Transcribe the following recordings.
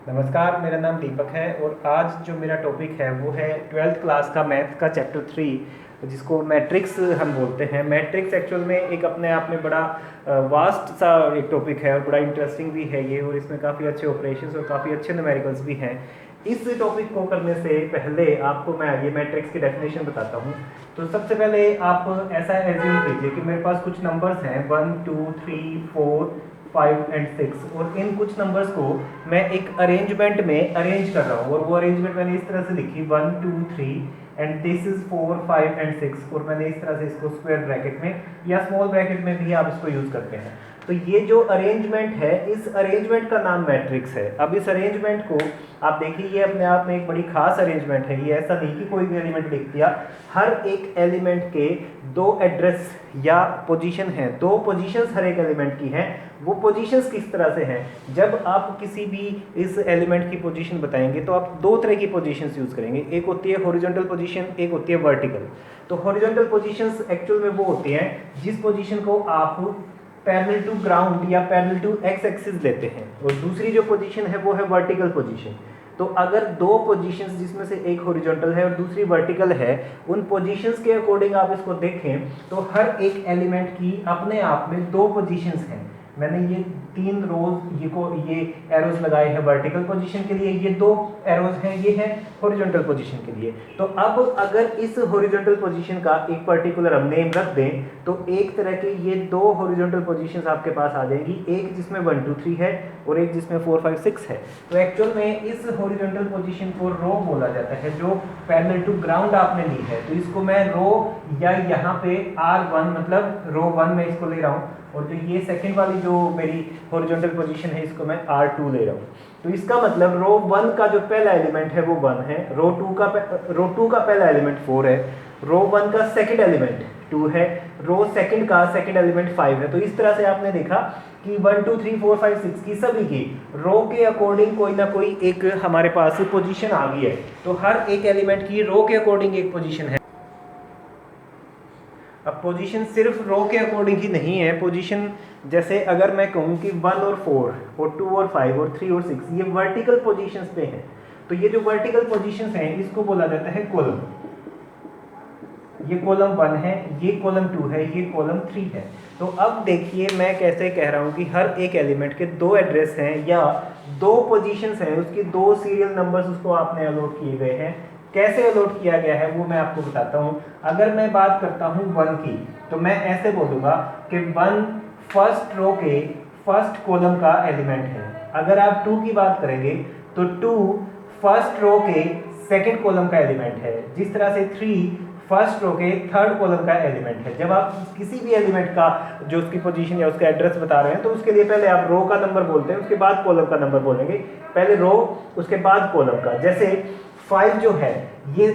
नमस्कार, मेरा नाम दीपक है और आज जो मेरा टॉपिक है वो है ट्वेल्थ क्लास का मैथ का चैप्टर 3 जिसको मैट्रिक्स हम बोलते हैं। मैट्रिक्स एक्चुअल में एक अपने आप में बड़ा वास्ट सा एक टॉपिक है और बड़ा इंटरेस्टिंग भी है ये, और इसमें काफ़ी अच्छे ऑपरेशंस और काफ़ी अच्छे न्यूमेरिकल्स भी हैं। इस टॉपिक को करने से पहले आपको मैं ये मैट्रिक्स की डेफिनेशन बताता हूँ। तो सबसे पहले आप ऐसा एज्यूम कीजिए कि मेरे पास कुछ नंबर्स हैं 1 2 3 4 5 एंड 6, और इन कुछ नंबर्स को मैं एक अरेंजमेंट में अरेंज कर रहा हूँ, और वो अरेंजमेंट मैंने इस तरह से लिखी 1 2 3 एंड दिस इज 4 5 एंड 6, और मैंने इस तरह से इसको स्क्वायर ब्रैकेट में या स्मॉल ब्रैकेट में भी आप इसको यूज करते हैं। तो ये जो अरेंजमेंट है, इस अरेंजमेंट का नाम मैट्रिक्स है। अब इस अरेंजमेंट को आप देखिए, ये अपने आप में एक बड़ी खास अरेंजमेंट है। ये ऐसा नहीं कि कोई भी एलिमेंट लिख दिया, हर एक एलिमेंट के दो एड्रेस या पोजीशन हैं, दो पोजीशंस हर एक एलिमेंट की हैं। वो पोजीशंस किस तरह से हैं, जब आप किसी भी इस एलिमेंट की पोजीशन बताएंगे तो आप दो तरह की पोजीशंस यूज करेंगे। एक होती है हॉरिजॉन्टल पोजीशन, एक होती है वर्टिकल। तो हॉरिजॉन्टल पोजीशंस एक्चुअल में वो होती हैं जिस पोजीशन को आप पैरेलल टू ग्राउंड या पैरेलल टू एक्स एक्सिस लेते हैं, और दूसरी जो पोजीशन है वो है वर्टिकल पोजीशन। तो अगर दो पोजीशंस जिसमें से एक हॉरिजॉन्टल है और दूसरी वर्टिकल है, उन पोजीशंस के अकॉर्डिंग आप इसको देखें तो हर एक एलिमेंट की अपने आप में दो पोजीशंस हैं। मैंने ये तीन रोज ये एरोज लगाए हैं वर्टिकल पोजीशन के लिए, ये दो एरोज हैं ये हैं हॉरिजॉन्टल पोजीशन के लिए। तो अब अगर इस हॉरिजॉन्टल पोजीशन का एक पर्टिकुलर हम नेम रख दें तो एक तरह के ये दो हॉरिजॉन्टल पोजीशंस आपके पास आ जाएगी, एक जिसमें 1 2 3 है और एक जिसमें 4 5 6 है। तो एक्चुअल में इस हॉरिजॉन्टल पोजीशन को रो बोला जाता है, जो पैरेलल टू ग्राउंड आपने ली है। तो इसको मैं रो या यहाँ पे R1 मतलब रो 1 में इसको ले रहा हूँ, और जो ये सेकंड वाली जो मेरी हॉरिजॉन्टल पोजीशन है इसको मैं R2 ले रहा हूँ। तो इसका मतलब रो 1 का जो पहला एलिमेंट है वो 1 है, रो 2 का पहला एलिमेंट 4 है, रो 1 का सेकंड एलिमेंट 2 है, रो सेकंड का सेकंड एलिमेंट 5 है। तो इस तरह से आपने देखा कि 1 2 3 4 5 6 की सभी की रो के अकॉर्डिंग कोई ना कोई एक हमारे पास पोजीशन आ गई है। तो हर एक एलिमेंट की रो के अकॉर्डिंग एक पोजीशन है। अब पोजीशन सिर्फ रो के अकॉर्डिंग ही नहीं है, पोजीशन जैसे अगर मैं कहूँ कि 1 और 4 और 2 और 5 और 3 और 6 ये वर्टिकल पोजीशंस पे हैं, तो ये जो वर्टिकल पोजीशंस हैं इसको बोला जाता है कॉलम। ये कॉलम 1 है, ये कॉलम 2 है, ये कॉलम 3 है। तो अब देखिए मैं कैसे कह रहा हूँ कि हर एक एलिमेंट के दो एड्रेस हैं या दो पोजीशंस हैं, उसकी दो सीरियल नंबर्स उसको आपने अलॉट किए गए हैं। कैसे अलॉट किया गया है वो मैं आपको बताता हूँ। अगर मैं बात करता हूँ 1 की, तो मैं ऐसे बोलूँगा कि 1 फर्स्ट रो के फर्स्ट कॉलम का एलिमेंट है। अगर आप 2 की बात करेंगे तो 2 फर्स्ट रो के सेकंड कॉलम का एलिमेंट है, जिस तरह से 3 फर्स्ट रो के थर्ड कॉलम का एलिमेंट है। जब आप किसी भी एलिमेंट का जो उसकी पोजीशन या उसका एड्रेस बता रहे हैं तो उसके लिए पहले आप रो का नंबर बोलते हैं, उसके बाद कॉलम का नंबर बोलेंगे। पहले रो उसके बाद कॉलम का। जैसे 5 जो है ये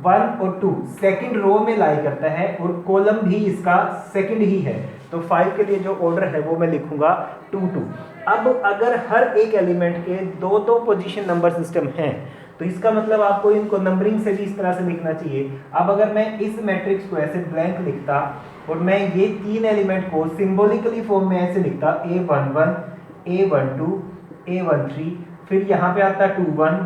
1 और 2 सेकंड रो में लाई करता है और कॉलम भी इसका सेकंड ही है। तो 5 के लिए जो ऑर्डर है वो मैं लिखूंगा 2 2। अब अगर हर एक एलिमेंट के दो दो पोजीशन नंबर सिस्टम हैं तो इसका मतलब आपको इनको नंबरिंग से भी इस तरह से लिखना चाहिए। अब अगर मैं इस मैट्रिक्स को ऐसे ब्लैंक लिखता और मैं ये तीन एलिमेंट को सिंबॉलिकली फॉर्म में ऐसे लिखता A11 A12 A13, फिर यहाँ पे आता 21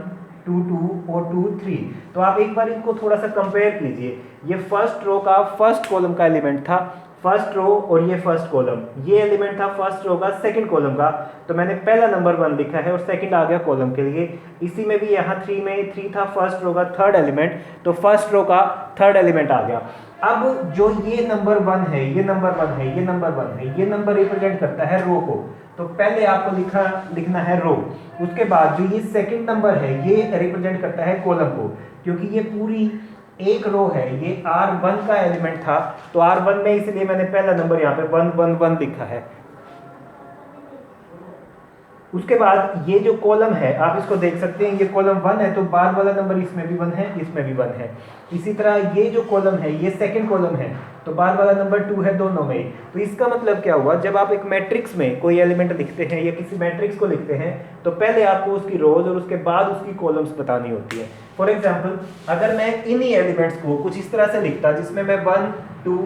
2 2 और 2 3। तो आप एक बार इनको थोड़ा सा कंपेयर कीजिए। ये फर्स्ट रो का फर्स्ट कॉलम का एलिमेंट था, फर्स्ट रो, और ये फर्स्ट कॉलम, ये एलिमेंट था फर्स्ट रो का सेकंड कॉलम का। तो मैंने पहला नंबर 1 लिखा है और सेकंड आ गया कॉलम के लिए। इसी में भी यहाँ 3 में 3 था फर्स्ट रो का थर्ड एलिमेंट, तो फर्स्ट रो का थर्ड एलिमेंट आ गया। अब जो ये नंबर 1 है, ये नंबर 1 है, ये नंबर 1 है, ये नंबर रिप्रेजेंट करता है रो को। तो पहले आपको लिखना है रो, उसके बाद जो ये सेकंड नंबर है ये रिप्रेजेंट करता है कॉलम को, क्योंकि ये पूरी एक रो है। ये R1 का एलिमेंट था तो R1 में इसलिए मैंने पहला नंबर यहाँ पे 1 1 1 लिखा है। उसके बाद ये जो कॉलम है आप इसको देख सकते हैं, ये कॉलम 1 है तो बाद वाला नंबर इसमें भी 1 है, इसमें भी 1 है। इसी तरह ये जो कॉलम है ये सेकंड कॉलम है तो बाद वाला नंबर 2 है दोनों में। तो इसका मतलब क्या हुआ, जब आप एक मैट्रिक्स में कोई एलिमेंट लिखते हैं या किसी मैट्रिक्स को लिखते हैं तो पहले आपको उसकी रोज और उसके बाद उसकी कॉलम्स बतानी होती है। फॉर एग्जाम्पल अगर मैं इन्हीं एलिमेंट्स को कुछ इस तरह से लिखता जिसमें मैं 1 2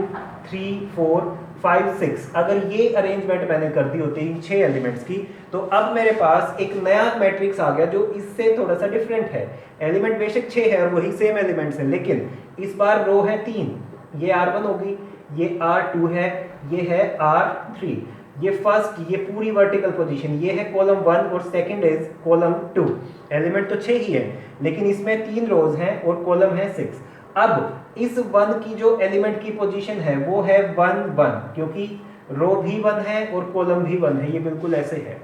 3 4 5 6, अगर ये अरेंजमेंट मैंने कर दी होती इन 6 एलिमेंट्स की, तो अब मेरे पास एक नया मैट्रिक्स आ गया जो इससे थोड़ा सा डिफरेंट है। एलिमेंट बेशक 6 है और वही सेम एलिमेंट्स हैं, लेकिन इस बार रो है 3, ये R1 होगी, ये R2 है, ये है R3, ये फर्स्ट, ये पूरी वर्टिकल पोजीशन, ये है कॉलम 1 और सेकंड इज कॉलम 2। एलिमेंट तो 6 ही है, लेकिन इसमें 3 रोज हैं और कॉलम है 6। अब इस 1 की जो एलिमेंट की पोजीशन है वो है 1 1, क्योंकि रो भी 1 है और कॉलम भी 1 है, ये बिल्कुल ऐसे है।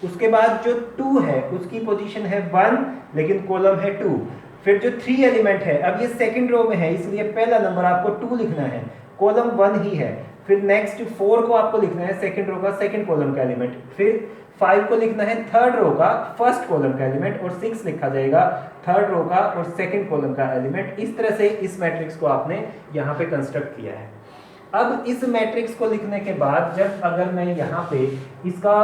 उसके बाद जो 2 है उसकी पोजीशन है 1, लेकिन कॉलम है 2। फिर जो 3 एलिमेंट है, अब ये सेकंड रो में है, इसलिए पहला नंबर आपको 2 लिखना है, कॉलम 1 ही है। फिर नेक्स्ट 4 को आपको लिखना है सेकंड रो का सेकंड कॉलम का एलिमेंट, फिर 5 को लिखना है थर्ड रो का फर्स्ट कॉलम का एलिमेंट, और 6 लिखा जाएगा थर्ड रो का और सेकंड कॉलम का एलिमेंट। इस तरह से इस मैट्रिक्स को आपने यहाँ पे कंस्ट्रक्ट किया है। अब इस मैट्रिक्स को लिखने के बाद जब अगर मैं यहाँ पे इसका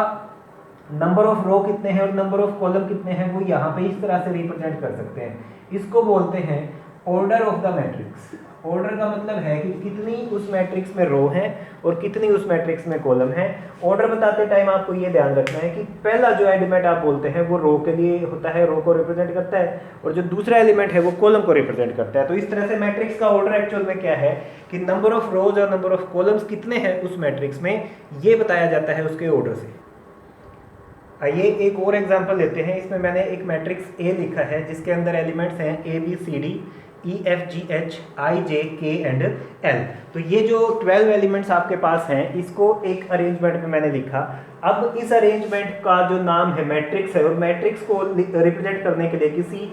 नंबर ऑफ रो कितने हैं और नंबर ऑफ कॉलम कितने हैं वो यहाँ पे इस तरह से रिप्रेजेंट कर सकते हैं। इसको बोलते हैं order of the matrix. Order का मतलब है कि कितनी उस मैट्रिक्स में रो हैं और कितनी उस मैट्रिक्स में कॉलम है। ऑर्डर बताते टाइम आपको ये ध्यान रखना है कि पहला जो एलिमेंट आप बोलते हैं वो रो के लिए होता है, रो को रिप्रेजेंट करता है, और जो दूसरा एलिमेंट है वो कॉलम को रिप्रेजेंट करता है। तो इस तरह से मैट्रिक्स का ऑर्डर एक्चुअल में क्या है कि नंबर ऑफ रोज और नंबर ऑफ कॉलम्स कितने हैं उस मैट्रिक्स में, ये बताया जाता है उसके ऑर्डर से। आइए एक और एग्जांपल लेते हैं। इसमें मैंने एक मैट्रिक्स ए लिखा है जिसके अंदर एलिमेंट्स हैं A B C D E F G H I J K and L. तो ये जो 12 एलिमेंट्स आपके पास हैं इसको एक अरेंजमेंट में मैंने लिखा। अब इस अरेंजमेंट का जो नाम है मैट्रिक्स है, और मैट्रिक्स को रिप्रेजेंट करने के लिए किसी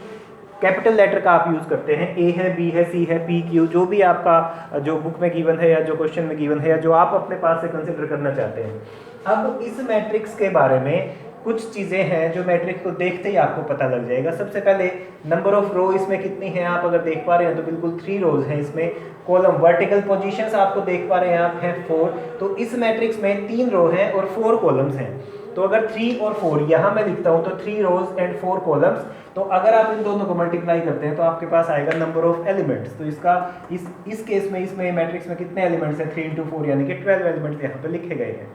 कैपिटल लेटर का आप यूज़ करते हैं। ए है, बी है, सी है, पी क्यू, जो भी आपका जो बुक में गिवन है या जो क्वेश्चन में गिवन है या जो आप अपने पास से कंसिडर करना चाहते हैं। अब इस मैट्रिक्स के बारे में कुछ चीज़ें हैं जो मैट्रिक्स को देखते ही आपको पता लग जाएगा। सबसे पहले नंबर ऑफ रो इसमें कितनी है आप अगर देख पा रहे हैं तो बिल्कुल 3 रोज हैं इसमें। कॉलम वर्टिकल पोजीशंस आपको देख पा रहे हैं आप हैं 4। तो इस मैट्रिक्स में 3 रो हैं और 4 कॉलम्स हैं। तो अगर 3 और 4 यहाँ मैं लिखता हूँ तो 3 रोज एंड 4 कॉलम्स। तो अगर आप इन दोनों को मल्टीप्लाई करते हैं तो आपके पास आएगा नंबर ऑफ एलिमेंट्स। तो इसका इस केस में इसमें मैट्रिक्स में कितने एलिमेंट्स हैं 3 × 4 यानी कि 12 एलिमेंट्स यहाँ पे लिखे गए हैं।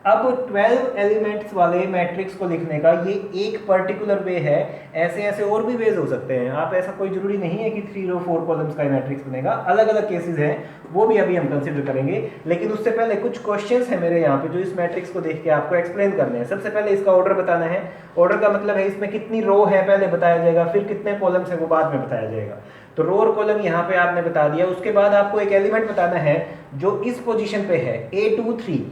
अब 12 एलिमेंट्स वाले मैट्रिक्स को लिखने का ये एक पर्टिकुलर वे है। ऐसे ऐसे और भी वेज हो सकते हैं। आप ऐसा कोई जरूरी नहीं है कि 3 रो 4 कॉलम्स का मैट्रिक्स बनेगा। अलग अलग केसेस हैं वो भी अभी हम कंसिडर करेंगे। लेकिन उससे पहले कुछ क्वेश्चंस हैं मेरे यहाँ पे जो इस मैट्रिक्स को देख के आपको एक्सप्लेन करने हैं। सबसे पहले इसका ऑर्डर बताना है। ऑर्डर का मतलब है इसमें कितनी रो है पहले बताया जाएगा, फिर कितने कॉलम्स है वो बाद में बताया जाएगा। तो रो और कॉलम यहाँ पे आपने बता दिया। उसके बाद आपको एक एलिमेंट बताना है जो इस पोजीशन पे है A23।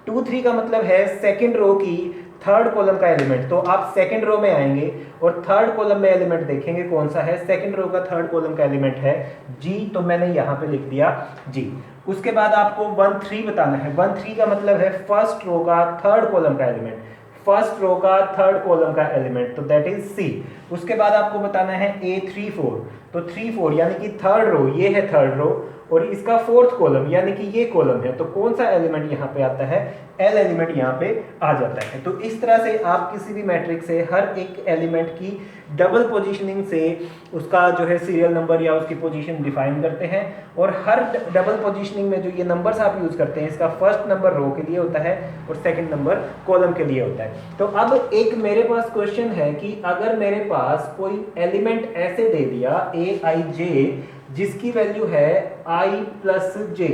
2 3 का मतलब है सेकंड रो की थर्ड कॉलम का एलिमेंट। तो आप सेकंड रो में आएंगे और थर्ड कॉलम में एलिमेंट देखेंगे कौन सा है। सेकंड रो का थर्ड कॉलम का एलिमेंट है G, तो मैंने यहाँ पे लिख दिया G। उसके बाद आपको 1 3 बताना है। 1 3 का मतलब है फर्स्ट रो का थर्ड कॉलम का एलिमेंट, फर्स्ट रो का थर्ड कॉलम का एलिमेंट, तो दैट इज C। उसके बाद आपको बताना है A3 4। तो 3 4 यानी कि थर्ड रो, ये है थर्ड रो और इसका फोर्थ कॉलम यानी कि ये कॉलम है। तो कौन सा एलिमेंट यहाँ पे आता है, L एलिमेंट यहाँ पे आ जाता है। तो इस तरह से आप किसी भी मैट्रिक्स से हर एक एलिमेंट की डबल पोजीशनिंग से उसका जो है सीरियल नंबर या उसकी पोजीशन डिफाइन करते हैं। और हर डबल पोजीशनिंग में जो ये नंबर्स आप यूज करते हैं इसका फर्स्ट नंबर रो के लिए होता है और सेकंड नंबर कॉलम के लिए होता है। तो अब एक मेरे पास क्वेश्चन है कि अगर मेरे पास कोई एलिमेंट ऐसे दे दिया Aij जिसकी वैल्यू है I + j,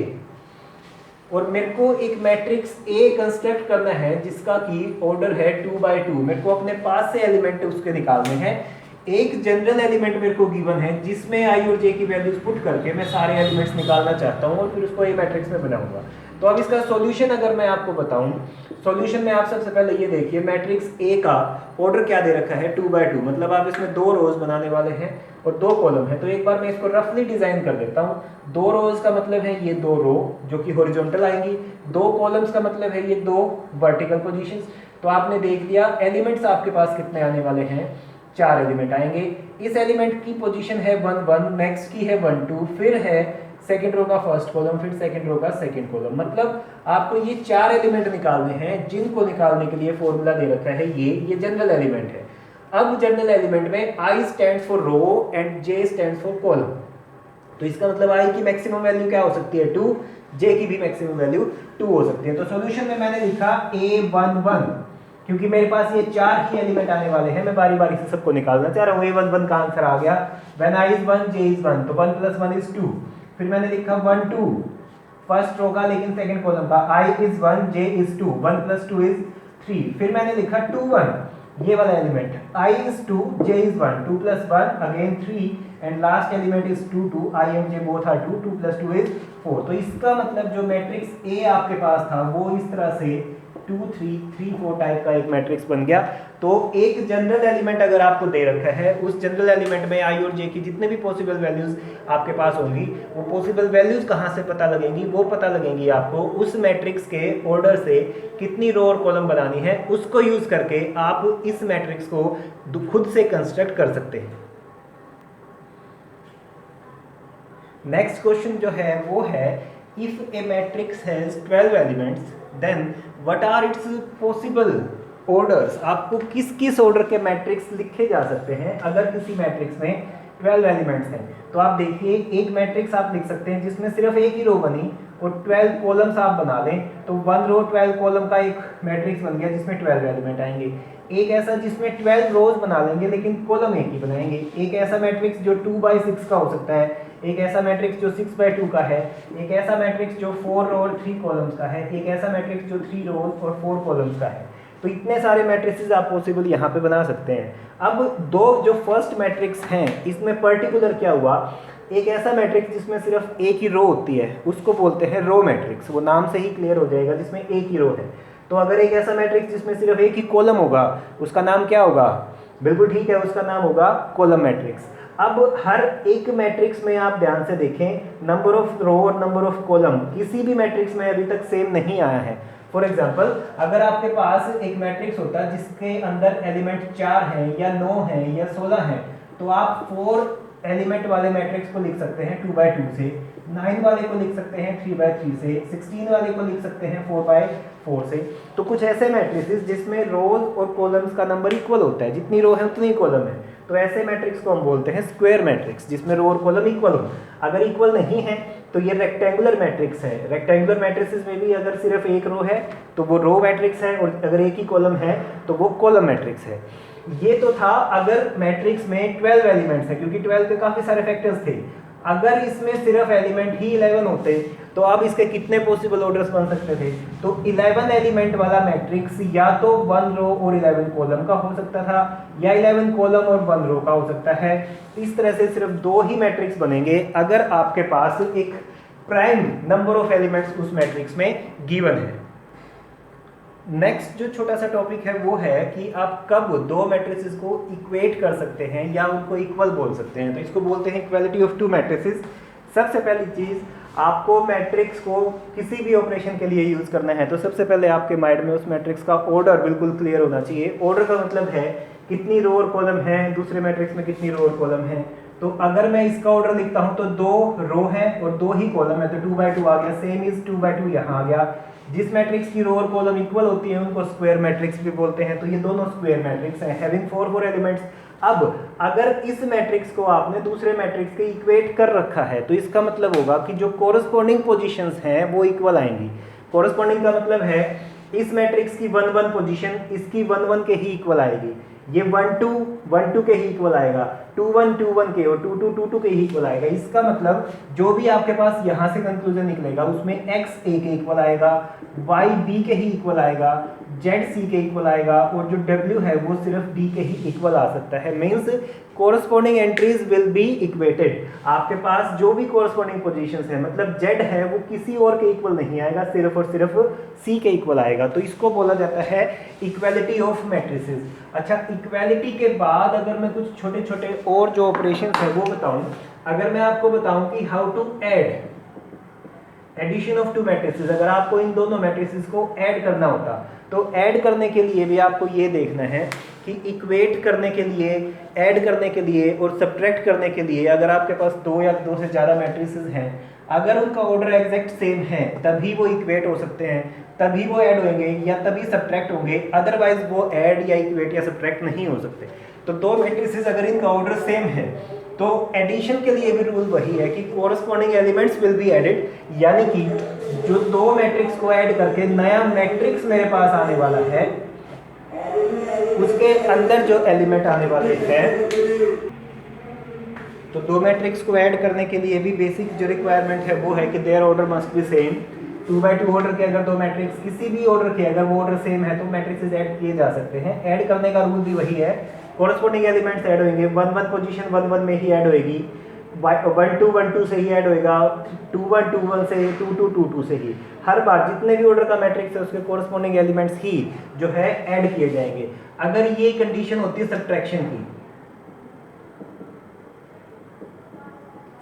और मेरे को एक मैट्रिक्स A कंस्ट्रक्ट करना है जिसका की ऑर्डर है 2 × 2। मेरे को अपने पास से एलिमेंट उसके निकालने हैं। एक जनरल एलिमेंट मेरे को गिवन है जिसमें I और J की वैल्यूज पुट करके मैं सारे एलिमेंट्स निकालना चाहता हूँ और फिर उसको A मैट्रिक्स में बनाऊंगा। तो अब इसका सॉल्यूशन अगर मैं आपको बताऊं, सॉल्यूशन में आप सबसे पहले ये देखिए मैट्रिक्स A का ऑर्डर क्या दे रखा है 2 × 2। मतलब आप इसमें 2 रोज बनाने वाले हैं और 2 कॉलम है। तो एक बार मैं इसको रफली डिजाइन कर देता हूँ। 2 रोज का मतलब है ये 2 रो जो कि हॉरिजॉन्टल आएंगी, 2 कॉलम्स का मतलब है ये 2 वर्टिकल पोजीशंस। तो आपने देख लिया एलिमेंट्स आपके पास कितने आने वाले हैं, 4 एलिमेंट आएंगे। इस एलिमेंट की पोजीशन है 1 1, नेक्स्ट की है 1 2, फिर है सेकंड रो का फर्स्ट कॉलम, फिर सेकंड रो का सेकंड कॉलम। मतलब आपको ये 4 एलिमेंट निकालने हैं जिनको निकालने के लिए फॉर्मूला दे रखा है ये जनरल एलिमेंट है। अब जनरल एलिमेंट में I stands for row and J stands for column. तो इसका मतलब I की मैक्सिमम वैल्यू क्या हो सकती है 2, जे की भी मैक्सिमम वैल्यू 2 हो सकती है। तो सॉल्यूशन में मैंने लिखा A11, क्योंकि मेरे पास ये 4 ही एलिमेंट आने वाले हैं, मैं बारी बारी से सबको निकालना चाह रहा हूँ। A11 का आंसर आ गया, when I is 1 J is 1, तो 1 + 1 is 2। फिर मैंने लिखा 1 2 फर्स्ट रो का, लेकिन सेकंड कॉलम का, I is 1 J is 2, 1 + 2 is 3। फिर मैंने लिखा 2 1, ये वाला element, I is 2 J is 1, 2 + 1 again 3, and last element is 2 2, I and J both are 2, 2 + 2 is 4। तो इसका मतलब जो मैट्रिक्स A आपके पास था वो इस तरह से 2 3 3 4 टाइप का एक मैट्रिक्स बन गया। तो एक जनरल एलिमेंट अगर आपको दे रखा है, उस जनरल एलिमेंट में I और J की जितने भी पॉसिबल वैल्यूज आपके पास होंगी, वो पॉसिबल वैल्यूज कहाँ से पता लगेंगी? वो पता लगेंगी आपको उस मैट्रिक्स के ऑर्डर से कितनी रो और कॉलम बनानी है, उसको यूज करके आप इस मैट्रिक्स को खुद से कंस्ट्रक्ट कर सकते हैं। नेक्स्ट क्वेश्चन जो है वो है, if a matrix has 12 elements then what are its possible orders. आपको किस किस ऑर्डर के मैट्रिक्स लिखे जा सकते हैं अगर किसी मैट्रिक्स में 12 एलिमेंट्स हैं? तो आप देखिए, एक मैट्रिक्स आप लिख सकते हैं जिसमें सिर्फ एक ही रो बनी और 12 कॉलम्स आप बना लें, तो 1 रो 12 कॉलम का एक मैट्रिक्स बन गया जिसमें 12 एलिमेंट आएंगे। एक ऐसा जिसमें 12 रोज बना लेंगे लेकिन कॉलम एक ही बनाएंगे। एक ऐसा मैट्रिक्स जो 2/6 का हो सकता है, एक ऐसा मैट्रिक्स जो 6/2 का है, एक ऐसा मैट्रिक्स जो 4 रो और 3 कॉलम्स का है, एक ऐसा मैट्रिक्स जो 3 रोज और 4 कॉलम्स का है। तो इतने सारे मैट्रिसेस आप पॉसिबल यहाँ पे बना सकते हैं। अब दो जो फर्स्ट मैट्रिक्स हैं, इसमें पर्टिकुलर क्या हुआ, एक ऐसा मैट्रिक्स जिसमें सिर्फ एक ही रो होती है उसको बोलते हैं रो मैट्रिक्स। वो नाम से ही क्लियर हो जाएगा, जिसमें एक ही रो है। तो अगर एक ऐसा मैट्रिक्स जिसमें सिर्फ एक ही कॉलम होगा, उसका नाम क्या होगा? बिल्कुल ठीक है, उसका नाम होगा कॉलम मैट्रिक्स। अब हर एक मैट्रिक्स में आप ध्यान से देखें, नंबर ऑफ रो और नंबर ऑफ कॉलम किसी भी मैट्रिक्स में अभी तक सेम नहीं आया है। फॉर एग्जाम्पल, अगर आपके पास एक मैट्रिक्स होता जिसके अंदर एलिमेंट 4 हैं या 9 हैं या 16 हैं, तो आप 4 एलिमेंट वाले मैट्रिक्स को लिख सकते हैं 2/2 से, 9 वाले को लिख सकते हैं 3/3 से, 16 वाले को लिख सकते हैं 4/4 से। तो कुछ ऐसे मैट्रिसेस जिसमें रोज और कॉलम्स का नंबर इक्वल होता है, जितनी रो है उतनी कॉलम है, तो ऐसे मैट्रिक्स को हम बोलते हैं स्क्वायर मैट्रिक्स, जिसमें रो और कॉलम इक्वल हो। अगर इक्वल नहीं है तो ये रेक्टेंगुलर मैट्रिक्स है। रेक्टेंगुलर मैट्रिसेस में भी अगर सिर्फ एक रो है तो वो रो मैट्रिक्स है, और अगर एक ही कॉलम है तो वो कॉलम मैट्रिक्स है। ये तो था अगर मैट्रिक्स में 12 एलिमेंट्स है, क्योंकि 12 के काफी सारे फैक्टर्स थे। अगर इसमें सिर्फ एलिमेंट ही 11 होते तो अब इसके कितने पॉसिबल ऑर्डर्स बन सकते थे? तो 11 एलिमेंट वाला मैट्रिक्स या तो 1 रो और 11 कॉलम का हो सकता था, या 11 कॉलम और 1 रो का हो सकता है। इस तरह से सिर्फ 2 ही मैट्रिक्स बनेंगे अगर आपके पास एक प्राइम नंबर ऑफ एलिमेंट्स उस मैट्रिक्स में गिवन है। नेक्स्ट जो छोटा सा टॉपिक है वो है कि आप कब 2 मैट्रिसेस को इक्वेट कर सकते हैं या उनको इक्वल बोल सकते हैं। तो इसको बोलते हैं इक्वालिटी ऑफ 2 मैट्रिसेस। सबसे पहली चीज, आपको मैट्रिक्स को किसी भी ऑपरेशन के लिए यूज करना है तो सबसे पहले आपके माइंड में उस मैट्रिक्स का ऑर्डर बिल्कुल क्लियर होना चाहिए। ऑर्डर का मतलब है कितनी रो और कॉलम है, दूसरे मैट्रिक्स में कितनी रो और कॉलम है। तो अगर मैं इसका ऑर्डर लिखता हूं तो 2 रो है और 2 ही कॉलम है, तो 2/2 आ गया, सेम इज 2/2 यहाँ आ गया। जिस मैट्रिक्स की रो और कॉलम इक्वल होती है उनको स्क्वायर मैट्रिक्स भी बोलते हैं। तो ये दोनों स्क्वायर मैट्रिक्स हैं, हैविंग 4 एलिमेंट्स। अब अगर इस मैट्रिक्स को आपने दूसरे मैट्रिक्स के इक्वेट कर रखा है तो इसका मतलब होगा कि जो कोरस्पॉन्डिंग पोजीशंस हैं वो इक्वल आएंगी। कोरस्पॉन्डिंग का मतलब है इस मैट्रिक्स की 1 1 पोजीशन इसकी 1 1 के ही इक्वल आएगी, ये 1 2 1 2 के ही इक्वल आएगा, 2 1 2 1 के और 2 2 2 2 के ही इक्वल आएगा। इसका मतलब जो भी आपके पास यहाँ से कंक्लूजन निकलेगा उसमें x a के इक्वल आएगा, y b के ही इक्वल आएगा, z c के इक्वल आएगा, और जो w है वो सिर्फ d के ही इक्वल आ सकता है। Means corresponding entries will be equated. आपके पास जो भी कोरस्पॉन्डिंग पोजीशंस है, मतलब z है वो किसी और के इक्वल नहीं आएगा, सिर्फ और सिर्फ c के इक्वल आएगा। तो इसको बोला जाता है इक्वालिटी ऑफ मैट्रिसेस। अच्छा, इक्वालिटी के बाद अगर मैं कुछ छोटे छोटे और जो ऑपरेशंस है वो बताऊं, अगर मैं आपको बताऊं कि how to add addition of 2 matrices, अगर आपको इन दोनों मैट्रिसेस को ऐड करना होता तो ऐड करने के लिए भी आपको ये देखना है कि इक्वेट करने के लिए, ऐड करने के लिए और सब्ट्रैक्ट करने के लिए अगर आपके पास 2 या 2 से ज़्यादा मैट्रिसेस हैं, अगर उनका ऑर्डर एग्जैक्ट सेम है तभी वो इक्वेट हो सकते हैं, तभी वो ऐड होंगे या तभी सब्ट्रैक्ट होंगे, अदरवाइज वो ऐड या इक्वेट या सब्ट्रैक्ट नहीं हो सकते। तो 2 मैट्रिसेस अगर इनका ऑर्डर सेम है तो एडिशन के लिए भी रूल वही है कि corresponding elements will be added, यानी कि जो दो मैट्रिक्स को ऐड करके नया मैट्रिक्स मेरे पास आने वाला है, उसके अंदर जो एलिमेंट आने वाले हैं, तो दो मैट्रिक्स को ऐड करने के लिए भी बेसिक जो रिक्वायरमेंट है वो है कि their order must be same. 2x2 order के अगर दो मैट्रिक्स किसी भी ऑर्डर के अगर वो ऑर्डर सेम है तो मैट्रिक्सेस ऐड किए जा सकते हैं। ऐड करने का रूल भी वही है, कोरस्पॉन्डिंग एलिमेंट्स ऐड होंगे, 1 1 पोजीशन 1 1 में ही ऐड होएगी, 1 2 1 2 से ही ऐड होएगा, 2 1 2 1 से, 2 2 2 2 से ही। हर बार जितने भी ऑर्डर का मैट्रिक्स है उसके कोरस्पॉन्डिंग एलिमेंट्स ही जो है ऐड किए जाएंगे। अगर ये कंडीशन होती है सब्ट्रैक्शन की,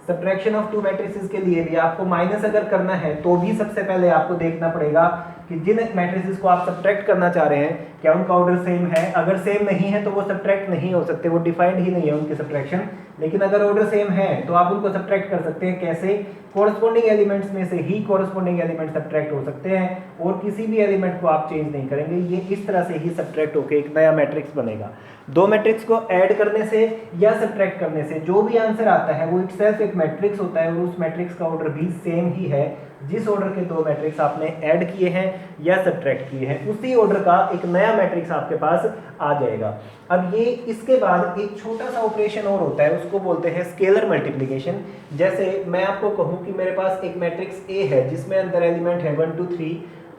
सब्ट्रैक्शन ऑफ टू मैट्रिसेस के लिए भी आपको माइनस अगर करना है तो भी सबसे पहले आपको देखना पड़ेगा कि जिन मैट्रिसेस को आप सब्ट्रैक्ट करना चाह रहे हैं क्या उनका ऑर्डर सेम है। अगर सेम नहीं है तो वो सब्ट्रैक्ट नहीं हो सकते, वो डिफाइंड ही नहीं है उनकी सब्ट्रैक्शन। लेकिन अगर ऑर्डर सेम है तो आप उनको सब्ट्रैक्ट कर सकते हैं। कैसे? कोरस्पॉन्डिंग एलिमेंट्स में से ही कोरस्पॉन्डिंग एलिमेंट सब्ट्रैक्ट हो सकते हैं और किसी भी एलिमेंट को आप चेंज नहीं करेंगे। ये इस तरह से ही सब्ट्रैक्ट होकर एक नया मैट्रिक्स बनेगा। दो मैट्रिक्स को ऐड करने से या सब्ट्रैक्ट करने से जो भी आंसर आता है वो इटसेल्फ एक मैट्रिक्स होता है और उस मैट्रिक्स का ऑर्डर भी सेम ही है जिस ऑर्डर के दो मैट्रिक्स आपने ऐड किए हैं या सब्ट्रैक्ट किए हैं, उसी ऑर्डर का एक नया मैट्रिक्स आपके पास आ जाएगा। अब ये इसके बाद एक छोटा सा ऑपरेशन और होता है, उसको बोलते हैं स्केलर मल्टीप्लिकेशन। जैसे मैं आपको कहूँ कि मेरे पास एक मैट्रिक्स ए है जिसमें अंदर एलिमेंट है 1 2 3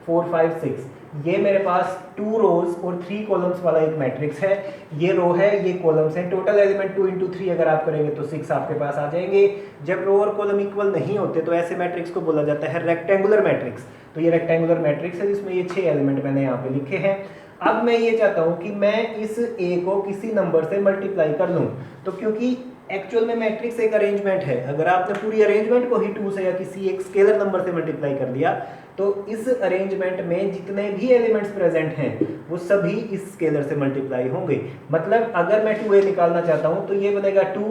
4 5 6। ये मेरे पास 2 रोज और 3 कॉलम्स वाला एक मैट्रिक्स है। ये रो है, ये कॉलम्स हैं। टोटल एलिमेंट 2 × 3 अगर आप करेंगे तो 6 आपके पास आ जाएंगे। जब रो और कॉलम इक्वल नहीं होते तो ऐसे मैट्रिक्स को बोला जाता है रेक्टेंगुलर मैट्रिक्स। तो ये रेक्टेंगुलर मैट्रिक्स है जिसमें ये 6 एलिमेंट मैंने यहाँ पे लिखे हैं। अब मैं ये चाहता हूँ कि मैं इस ए को किसी नंबर से मल्टीप्लाई कर लूँ, तो क्योंकि एक्चुअल में मैट्रिक्स एक अरेंजमेंट है, अगर आपने पूरी अरेंजमेंट को ही 2 से या किसी एक स्केलर नंबर से मल्टीप्लाई कर दिया तो इस अरेंजमेंट में जितने भी एलिमेंट्स प्रेजेंट हैं वो सभी इस स्केलर से मल्टीप्लाई होंगे। मतलब अगर मैं 2a निकालना चाहता हूँ तो ये बनेगा 2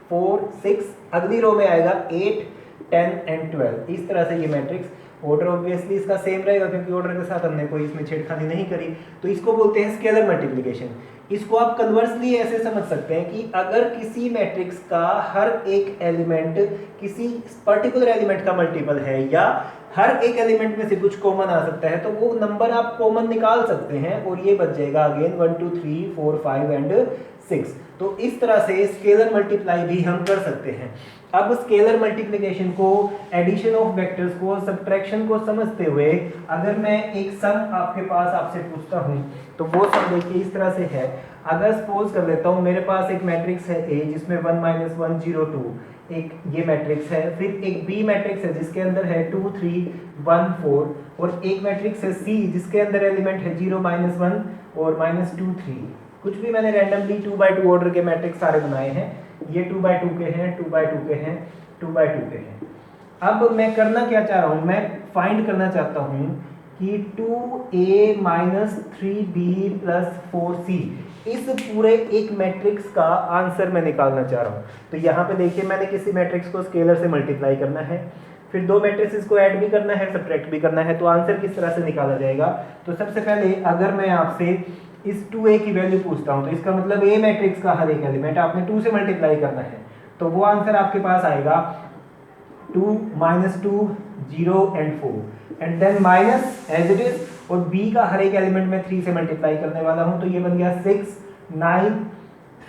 4 6, अगली रो में आएगा 8 10 एंड 12। इस तरह से ये मैट्रिक्स, ऑर्डर ऑब्वियसली इसका सेम रहेगा क्योंकि ऑर्डर के साथ हमने कोई इसमें छेड़खानी नहीं करी, तो इसको बोलते हैं स्केलर मल्टीप्लिकेशन। इसको आप कन्वर्सली ऐसे समझ सकते हैं कि अगर किसी मैट्रिक्स का हर एक एलिमेंट किसी पर्टिकुलर एलिमेंट का मल्टीपल है या हर एक एलिमेंट में से कुछ कॉमन आ सकता है तो वो नंबर आप कॉमन निकाल सकते हैं और ये बच जाएगा अगेन 1 2 3 4 5 एंड 6। तो इस तरह से स्केलर मल्टीप्लाई भी हम कर सकते हैं। अब स्केलर मल्टीप्लिकेशन को, एडिशन ऑफ वेक्टर्स को, सब्ट्रैक्शन को समझते हुए अगर मैं एक सम आपके पास आपसे पूछता हूँ तो वो सम देखिए इस तरह से है। अगर सपोज कर लेता हूँ मेरे पास एक मैट्रिक्स है ए जिसमें 1 - 1 0 2, एक ये मैट्रिक्स है। फिर एक बी मैट्रिक्स है जिसके अंदर है 2 3 1 4 और एक मैट्रिक्स है सी जिसके अंदर एलिमेंट है 0 - 1 और -2 3। कुछ भी मैंने रैंडमली 2x2 ऑर्डर के मैट्रिक्स सारे बनाए हैं। ये 2x2 के हैं, 2x2 के हैं, 2x2 के हैं। अब मैं करना क्या चाह रहा हूँ, मैं फाइंड करना चाहता हूँ कि 2a - 3b + 4c इस पूरे एक मैट्रिक्स का आंसर मैं निकालना चाह रहा हूँ। तो यहाँ पे देखिए मैंने किसी मैट्रिक्स को स्केलर से मल्टीप्लाई करना है, फिर दो मैट्रिक्स को ऐड भी करना है, सब्ट्रैक्ट भी करना है। तो आंसर किस तरह से निकाला जाएगा? तो सबसे पहले अगर मैं आपसे इस 2a की वैल्यू पूछता हूँ तो इसका मतलब ए मैट्रिक्स का हर एक एलिमेंट आपने 2 से मल्टीप्लाई करना है, तो वो आंसर आपके पास आएगा 2 - 2 0 and 4 and then minus as it is, और b का हर एक एलिमेंट में 3 से मल्टीप्लाई करने वाला हूँ तो ये बन गया 6 9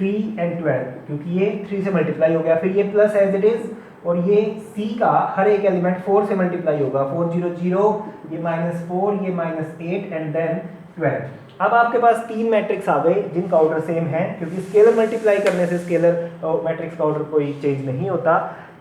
3 एंड 12 क्योंकि ये 3 से मल्टीप्लाई हो गया। फिर ये प्लस एज इट इज और ये c का हर एक एलिमेंट 4 से मल्टीप्लाई होगा, 4 0 0, ये -4, ये -8 एंड देन 12। अब आपके पास 3 मैट्रिक्स आ गए जिनका ऑर्डर सेम है क्योंकि स्केलर मल्टीप्लाई करने से स्केलर मैट्रिक्स का ऑर्डर कोई चेंज नहीं होता।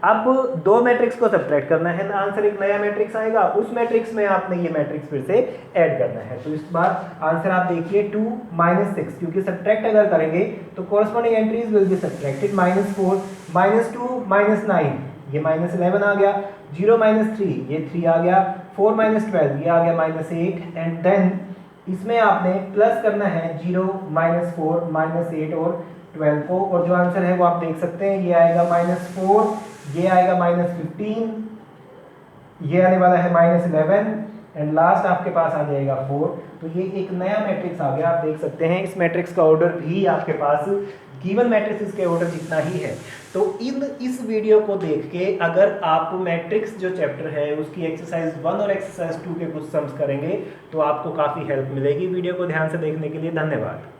अब दो मैट्रिक्स को सब्ट्रैक्ट करना है, आंसर एक नया मैट्रिक्स आएगा, उस मैट्रिक्स में आपने ये मैट्रिक्स फिर से ऐड करना है। तो इस बार आंसर आप देखिए 2 - 6 क्योंकि सब्ट्रैक्ट अगर करेंगे तो corresponding entries will be subtracted. -4 -2 -9, ये -11 आ गया, 0 - 3 ये 3 आ गया, 4 - 12 ये आ गया -8 एंड देन इसमें आपने प्लस करना है 0 -4 -8 और 12 को, और जो आंसर है वो आप देख सकते हैं ये आएगा -4, ये आएगा -15, ये आने वाला है -11 एंड लास्ट आपके पास आ जाएगा 4। तो ये एक नया मैट्रिक्स आ गया, आप देख सकते हैं इस मैट्रिक्स का ऑर्डर भी आपके पास गिवन मैट्रिसेस के ऑर्डर जितना ही है। तो इस वीडियो को देख के अगर आप मैट्रिक्स जो चैप्टर है उसकी एक्सरसाइज 1 और एक्सरसाइज 2 के कुछ सम्स करेंगे तो आपको काफ़ी हेल्प मिलेगी। वीडियो को ध्यान से देखने के लिए धन्यवाद।